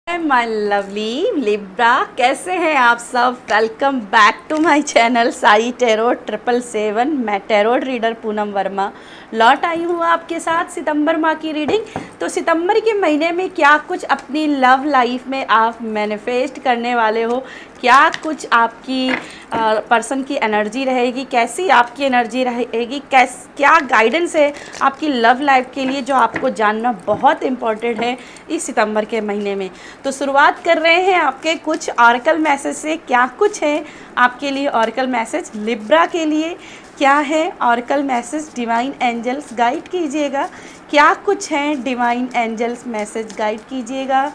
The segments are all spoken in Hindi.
माय लवली लिब्रा, कैसे हैं आप सब। Welcome back to my channel Sai tarot 777। मैं टैरो रीडर पूनम वर्मा लौट आई हूँ आपके साथ सितंबर माह की रीडिंग। तो सितंबर के महीने में क्या कुछ अपनी लव लाइफ में आप मैनिफेस्ट करने वाले हो, क्या कुछ आपकी पर्सन की एनर्जी रहेगी, कैसी आपकी एनर्जी रहेगी, क्या गाइडेंस है आपकी लव लाइफ के लिए, जो आपको जानना बहुत इम्पॉर्टेंट है इस सितंबर के महीने में। तो शुरुआत कर रहे हैं आपके कुछ ऑरेकल मैसेज से। क्या कुछ है आपके लिए ऑरेकल मैसेज लिब्रा के लिए, क्या है oracle message, divine angels guide कीजिएगा। क्या कुछ है डिवाइन एंजल्स मैसेज गाइड कीजिएगा,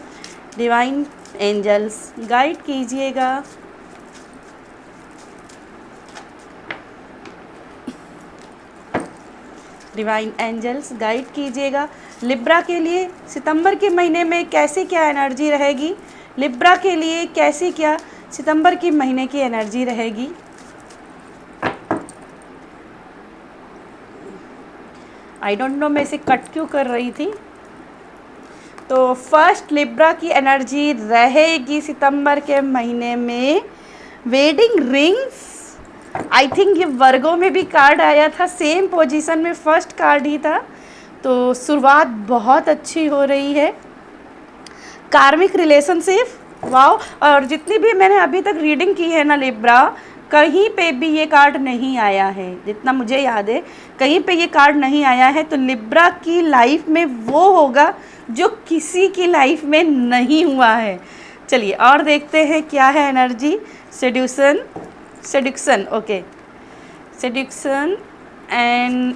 डिवाइन एंजल्स गाइड कीजिएगा। डिवाइन एंजल्स गाइड कीजिएगा लिब्रा के लिए सितंबर के महीने में कैसी क्या एनर्जी रहेगी, लिब्रा के लिए कैसी क्या सितंबर के महीने की एनर्जी रहेगी। आई डोंट नो मैं इसे कट क्यों कर रही थी। तो फर्स्ट लिब्रा की एनर्जी रहेगी सितंबर के महीने में वेडिंग रिंग्स। आई थिंक ये वर्गों में भी कार्ड आया था, सेम पोजीशन में फर्स्ट कार्ड ही था। तो शुरुआत बहुत अच्छी हो रही है। कार्मिक रिलेशनशिप, वाओ। और जितनी भी मैंने अभी तक रीडिंग की है ना लिब्रा, कहीं पे भी ये कार्ड नहीं आया है, जितना मुझे याद है कहीं पे ये कार्ड नहीं आया है। तो लिब्रा की लाइफ में वो होगा जो किसी की लाइफ में नहीं हुआ है। चलिए और देखते हैं क्या है energy. Seduction, okay, seduction and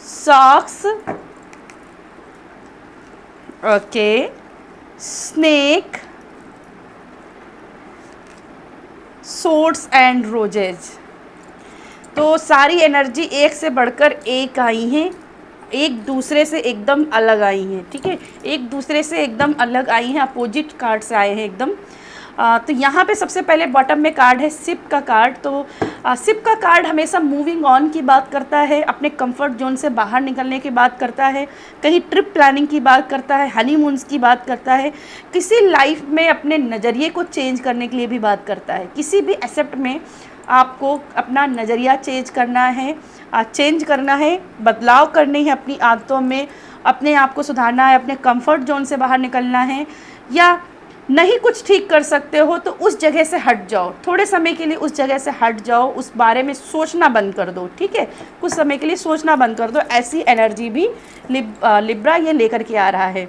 socks, okay, snake, swords and roses. तो सारी एनर्जी एक से बढ़कर एक आई हैं, एक दूसरे से एकदम अलग आई हैं, ठीक है, एक दूसरे से एकदम अलग आई हैं, अपोजिट कार्ड से आए हैं एकदम। तो यहाँ पे सबसे पहले बॉटम में कार्ड है शिप का कार्ड। तो शिप का कार्ड हमेशा मूविंग ऑन की बात करता है, अपने कंफर्ट जोन से बाहर निकलने की बात करता है, कहीं ट्रिप प्लानिंग की बात करता है, हनीमून्स की बात करता है, किसी लाइफ में अपने नज़रिए को चेंज करने के लिए भी बात करता है। किसी भी एसेप्ट में आपको अपना नज़रिया चेंज करना है, बदलाव करनी है अपनी आदतों में, अपने आप को सुधारना है, अपने कंफर्ट जोन से बाहर निकलना है, या नहीं कुछ ठीक कर सकते हो तो उस जगह से हट जाओ, थोड़े समय के लिए उस जगह से हट जाओ, उस बारे में सोचना बंद कर दो, ठीक है, कुछ समय के लिए सोचना बंद कर दो। ऐसी एनर्जी भी लिब्रा ये लेकर के आ रहा है।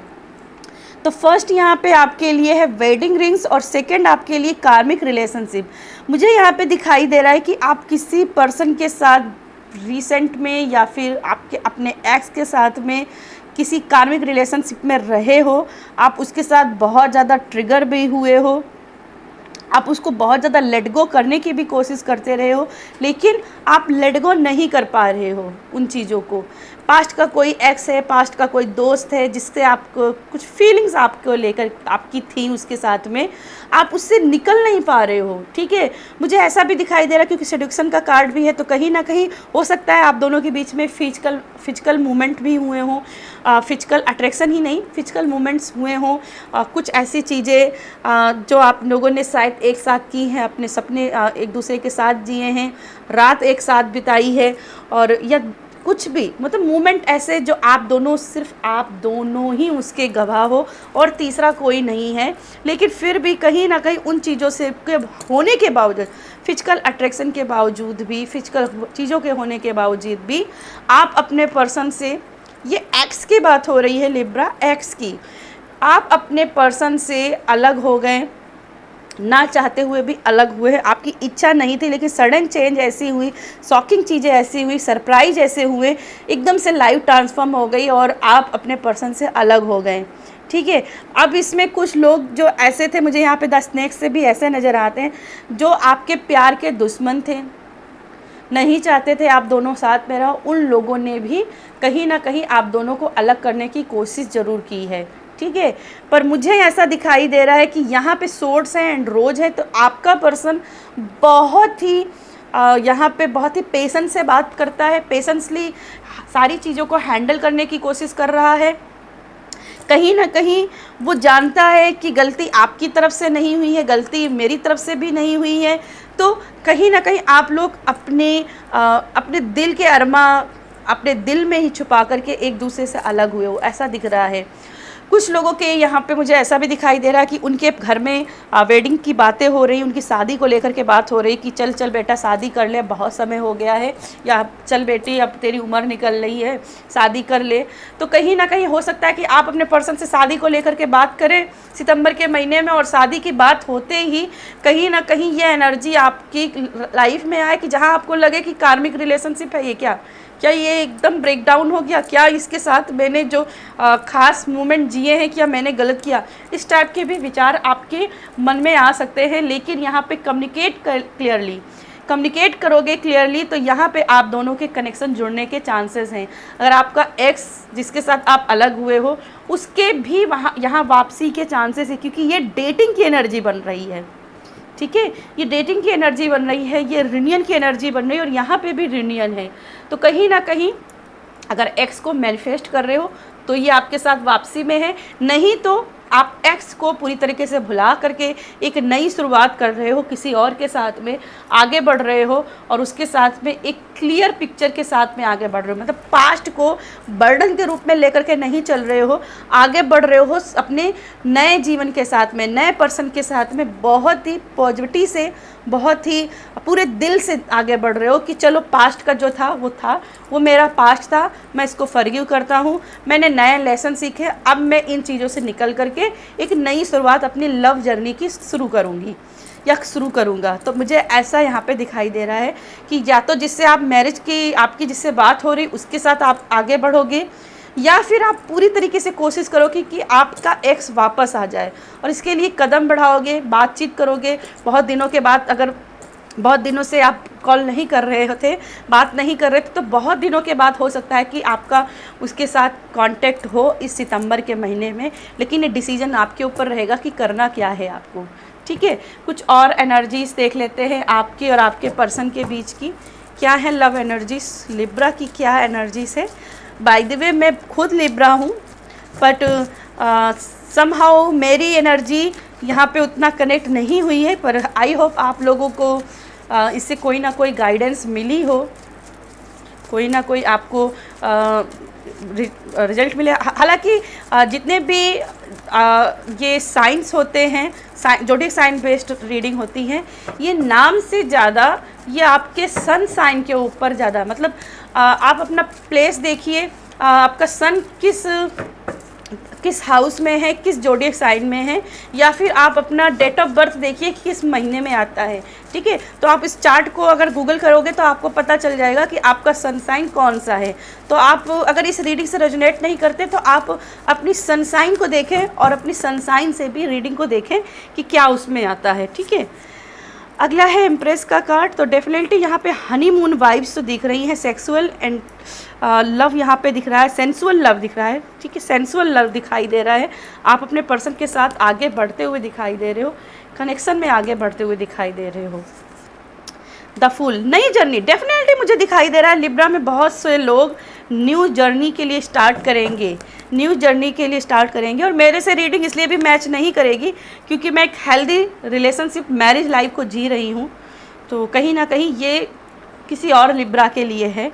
तो फर्स्ट यहाँ पे आपके लिए है वेडिंग रिंग्स और सेकंड आपके लिए कार्मिक रिलेशनशिप। मुझे यहाँ पे दिखाई दे रहा है कि आप किसी पर्सन के साथ रिसेंट में या फिर आपके अपने एक्स के साथ में किसी कार्मिक रिलेशनशिप में रहे हो, आप उसके साथ बहुत ज़्यादा ट्रिगर भी हुए हो, आप उसको बहुत ज़्यादा लेट गो करने की भी कोशिश करते रहे हो, लेकिन आप लेट गो नहीं कर पा रहे हो उन चीज़ों को। पास्ट का कोई एक्स है, पास्ट का कोई दोस्त है जिससे आपको कुछ फीलिंग्स आपको लेकर आपकी थी, उसके साथ में आप उससे निकल नहीं पा रहे हो, ठीक है। मुझे ऐसा भी दिखाई दे रहा है क्योंकि सेड्यूक्शन का कार्ड भी है, तो कहीं ना कहीं हो सकता है आप दोनों के बीच में फिजिकल मूवमेंट भी हुए हों, फिजिकल अट्रैक्शन ही नहीं, फिजिकल मूवमेंट्स हुए हों, कुछ ऐसी चीज़ें जो आप लोगों ने शायद एक साथ की हैं, अपने सपने एक दूसरे के साथ जिए हैं, रात एक साथ बिताई है, और या कुछ भी मतलब मूवमेंट ऐसे जो आप दोनों, सिर्फ आप दोनों ही उसके गवाह हो और तीसरा कोई नहीं है, लेकिन फिर भी कहीं ना कहीं उन चीज़ों से के होने के बावजूद, फिजिकल अट्रैक्शन के बावजूद भी, फिजिकल चीज़ों के होने के बावजूद भी आप अपने पर्सन से, ये एक्स की बात हो रही है लिब्रा, एक्स की, आप अपने पर्सन से अलग हो गए, ना चाहते हुए भी अलग हुए हैं, आपकी इच्छा नहीं थी, लेकिन सडन चेंज ऐसी हुई, शॉकिंग चीज़ें ऐसी हुई, सरप्राइज ऐसे हुए, एकदम से लाइफ ट्रांसफॉर्म हो गई और आप अपने पर्सन से अलग हो गए, ठीक है। अब इसमें कुछ लोग जो ऐसे थे, मुझे यहाँ पे द स्नेक से भी ऐसे नज़र आते हैं, जो आपके प्यार के दुश्मन थे, नहीं चाहते थे आप दोनों साथ में रहो, उन लोगों ने भी कहीं ना कहीं आप दोनों को अलग करने की कोशिश ज़रूर की है, ठीक है। पर मुझे ऐसा दिखाई दे रहा है कि यहाँ पे सोर्ड्स हैं एंड रोज है, तो आपका पर्सन बहुत ही यहाँ पे बहुत ही पेशेंस से बात करता है, पेशेंसली सारी चीज़ों को हैंडल करने की कोशिश कर रहा है। कहीं ना कहीं वो जानता है कि गलती आपकी तरफ से नहीं हुई है, गलती मेरी तरफ से भी नहीं हुई है। तो कहीं ना कहीं आप लोग अपने दिल के अरमा अपने दिल में ही छुपा करके एक दूसरे से अलग हुए हो, ऐसा दिख रहा है। कुछ लोगों के यहाँ पे मुझे ऐसा भी दिखाई दे रहा है कि उनके घर में वेडिंग की बातें हो रही, उनकी शादी को लेकर के बात हो रही कि चल चल बेटा शादी कर ले, बहुत समय हो गया है, या चल बेटी अब तेरी उम्र निकल रही है, शादी कर ले। तो कहीं ना कहीं हो सकता है कि आप अपने पर्सन से शादी को लेकर के बात करें सितंबर के महीने में, और शादी की बात होते ही कहीं ना कहीं ये एनर्जी आपकी लाइफ में आए कि जहाँ आपको लगे कि कार्मिक रिलेशनशिप है, ये क्या ये एकदम ब्रेक डाउन हो गया, क्या इसके साथ मैंने जो ख़ास मोमेंट जिए हैं क्या मैंने गलत किया, इस टाइप के भी विचार आपके मन में आ सकते हैं। लेकिन यहाँ पे कम्युनिकेट करोगे क्लियरली तो यहाँ पे आप दोनों के कनेक्शन जुड़ने के चांसेस हैं। अगर आपका एक्स जिसके साथ आप अलग हुए हो उसके भी यहाँ वापसी के चांसेस है, क्योंकि ये डेटिंग की एनर्जी बन रही है, ठीक है, ये डेटिंग की एनर्जी बन रही है, ये रियूनियन की एनर्जी बन रही है, और यहाँ पे भी रियूनियन है। तो कहीं ना कहीं अगर एक्स को मैनिफेस्ट कर रहे हो तो ये आपके साथ वापसी में है, नहीं तो आप एक्स को पूरी तरीके से भुला करके एक नई शुरुआत कर रहे हो, किसी और के साथ में आगे बढ़ रहे हो, और उसके साथ में एक क्लियर पिक्चर के साथ में आगे बढ़ रहे हो। मतलब पास्ट को बर्डन के रूप में लेकर के नहीं चल रहे हो, आगे बढ़ रहे हो अपने नए जीवन के साथ में, नए पर्सन के साथ में बहुत ही पॉजिटिविटी से, बहुत ही पूरे दिल से आगे बढ़ रहे हो कि चलो पास्ट का जो था वो मेरा पास्ट था, मैं इसको फॉरगिव करता हूँ, मैंने नए लेसन सीखे, अब मैं इन चीज़ों से निकल करके एक नई शुरुआत अपनी लव जर्नी की शुरू करूँगा। तो मुझे ऐसा यहाँ पे दिखाई दे रहा है कि या तो जिससे आप मैरिज की आपकी जिससे बात हो रही उसके साथ आप आगे बढ़ोगे, या फिर आप पूरी तरीके से कोशिश करोगे कि आपका एक्स वापस आ जाए, और इसके लिए कदम बढ़ाओगे, बातचीत करोगे। बहुत दिनों के बाद, अगर बहुत दिनों से आप कॉल नहीं कर रहे थे, बात नहीं कर रहे थे, तो बहुत दिनों के बाद हो सकता है कि आपका उसके साथ कांटेक्ट हो इस सितंबर के महीने में। लेकिन ये डिसीजन आपके ऊपर रहेगा कि करना क्या है आपको, ठीक है। कुछ और एनर्जीज देख लेते हैं आपकी और आपके पर्सन के बीच की क्या है लव एनर्जीज। लिब्रा की क्या एनर्जीज है। बाय द वे मैं खुद लिब्रा हूँ, बट समहाउ मेरी एनर्जी यहाँ पे उतना कनेक्ट नहीं हुई है, पर आई होप आप लोगों को इससे कोई ना कोई गाइडेंस मिली हो, कोई ना कोई आपको रिजल्ट मिले। हालांकि जितने भी ये साइंस होते हैं, ज़ोडिएक साइन बेस्ड रीडिंग होती हैं, ये नाम से ज़्यादा ये आपके सन साइन के ऊपर ज़्यादा, मतलब आप अपना प्लेस देखिए, आपका सन किस हाउस में है, किस ज़ोडिएक साइन में है, या फिर आप अपना डेट ऑफ बर्थ देखिए किस महीने में आता है, ठीक है। तो आप इस चार्ट को अगर गूगल करोगे तो आपको पता चल जाएगा कि आपका सन साइन कौन सा है। तो आप अगर इस रीडिंग से रेजोनेट नहीं करते तो आप अपनी सन साइन को देखें और अपनी सन साइन से भी रीडिंग को देखें कि क्या उसमें आता है, ठीक है। अगला है एम्प्रेस का कार्ड। तो डेफिनेटली यहाँ पे हनीमून वाइब्स तो दिख रही हैं, सेक्सुअल एंड लव यहाँ पे दिख रहा है, सेंसुअल लव दिख रहा है, ठीक है, सेंसुअल लव दिखाई दे रहा है। आप अपने पर्सन के साथ आगे बढ़ते हुए दिखाई दे रहे हो, कनेक्शन में आगे बढ़ते हुए दिखाई दे रहे हो। द फूल, नई जर्नी डेफिनेटली मुझे दिखाई दे रहा है। लिब्रा में बहुत से लोग न्यू जर्नी के लिए स्टार्ट करेंगे, और मेरे से रीडिंग इसलिए भी मैच नहीं करेगी क्योंकि मैं एक हेल्दी रिलेशनशिप मैरिज लाइफ को जी रही हूँ, तो कहीं ना कहीं ये किसी और लिब्रा के लिए है।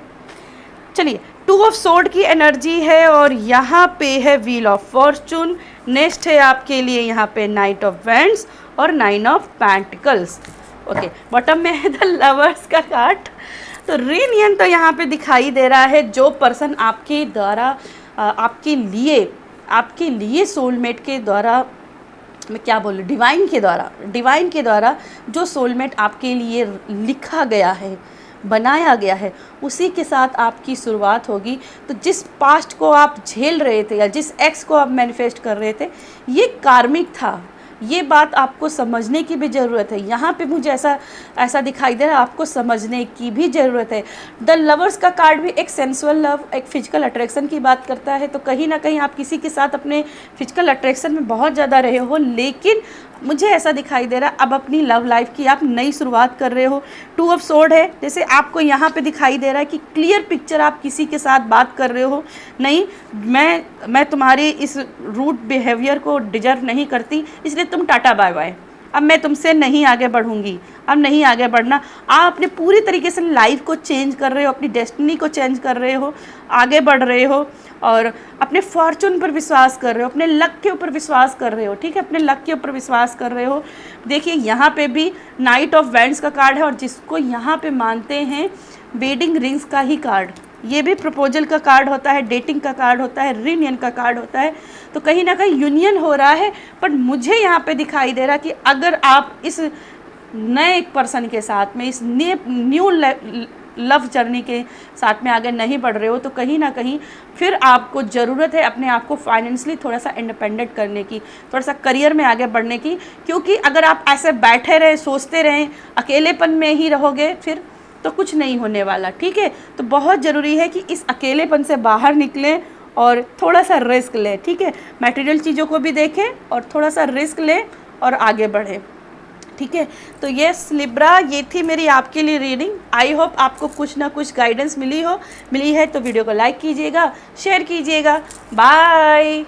चलिए, 2 ऑफ सोर्ड की एनर्जी है और यहाँ पे है व्हील ऑफ फॉर्चून। नेक्स्ट है आपके लिए यहाँ पे नाइट ऑफ वैंड्स और 9 ऑफ पेंटिकल्स। ओके, बॉटम में है द लवर्स का कार्ड। तो रीयूनियन तो यहाँ पे दिखाई दे रहा है। जो पर्सन आपके द्वारा आपके लिए सोलमेट के द्वारा, मैं क्या बोलूँ, डिवाइन के द्वारा जो सोलमेट आपके लिए लिखा गया है, बनाया गया है, उसी के साथ आपकी शुरुआत होगी। तो जिस पास्ट को आप झेल रहे थे या जिस एक्स को आप मैनिफेस्ट कर रहे थे, ये कार्मिक था। ये बात आपको समझने की भी ज़रूरत है। यहाँ पे मुझे ऐसा दिखाई दे रहा है, आपको समझने की भी ज़रूरत है। द लवर्स का कार्ड भी एक सेंसुअल लव, एक फिजिकल अट्रैक्शन की बात करता है। तो कहीं ना कहीं आप किसी के साथ अपने फिजिकल अट्रैक्शन में बहुत ज़्यादा रहे हो, लेकिन मुझे ऐसा दिखाई दे रहा है अब अपनी लव लाइफ की आप नई शुरुआत कर रहे हो। 2 ऑफ सोर्ड है, जैसे आपको यहाँ पे दिखाई दे रहा है कि क्लियर पिक्चर आप किसी के साथ बात कर रहे हो, नहीं मैं तुम्हारी इस रूड बिहेवियर को डिजर्व नहीं करती, इसलिए तुम टाटा बाय बाय, अब मैं तुमसे नहीं आगे बढ़ूंगी, अब नहीं आगे बढ़ना। आप अपने पूरी तरीके से लाइफ को चेंज कर रहे हो, अपनी डेस्टिनी को चेंज कर रहे हो, आगे बढ़ रहे हो और अपने फॉर्चून पर विश्वास कर रहे हो, अपने लक के ऊपर विश्वास कर रहे हो, ठीक है, अपने लक के ऊपर विश्वास कर रहे हो। देखिए यहाँ पे भी नाइट ऑफ वैंड्स का कार्ड है और जिसको यहाँ पे मानते हैं वेडिंग रिंग्स का ही कार्ड, ये भी प्रपोजल का कार्ड होता है, डेटिंग का कार्ड होता है, रियूनियन का कार्ड होता है। तो कहीं ना कहीं यूनियन हो रहा है, पर मुझे यहाँ पे दिखाई दे रहा कि अगर आप इस नए पर्सन के साथ में, इस न्यू लव जर्नी के साथ में आगे नहीं बढ़ रहे हो, तो कहीं ना कहीं फिर आपको ज़रूरत है अपने आप को फाइनेंशियली थोड़ा सा इंडिपेंडेंट करने की, थोड़ा सा करियर में आगे बढ़ने की। क्योंकि अगर आप ऐसे बैठे रहे, सोचते रहें, अकेलेपन में ही रहोगे, फिर तो कुछ नहीं होने वाला, ठीक है। तो बहुत ज़रूरी है कि इस अकेलेपन से बाहर निकलें और थोड़ा सा रिस्क लें, ठीक है, मटेरियल चीज़ों को भी देखें और थोड़ा सा रिस्क लें और आगे बढ़ें, ठीक है। तो ये लिब्रा, ये थी मेरी आपके लिए रीडिंग। आई होप आपको कुछ ना कुछ गाइडेंस मिली है तो वीडियो को लाइक कीजिएगा, शेयर कीजिएगा। बाय।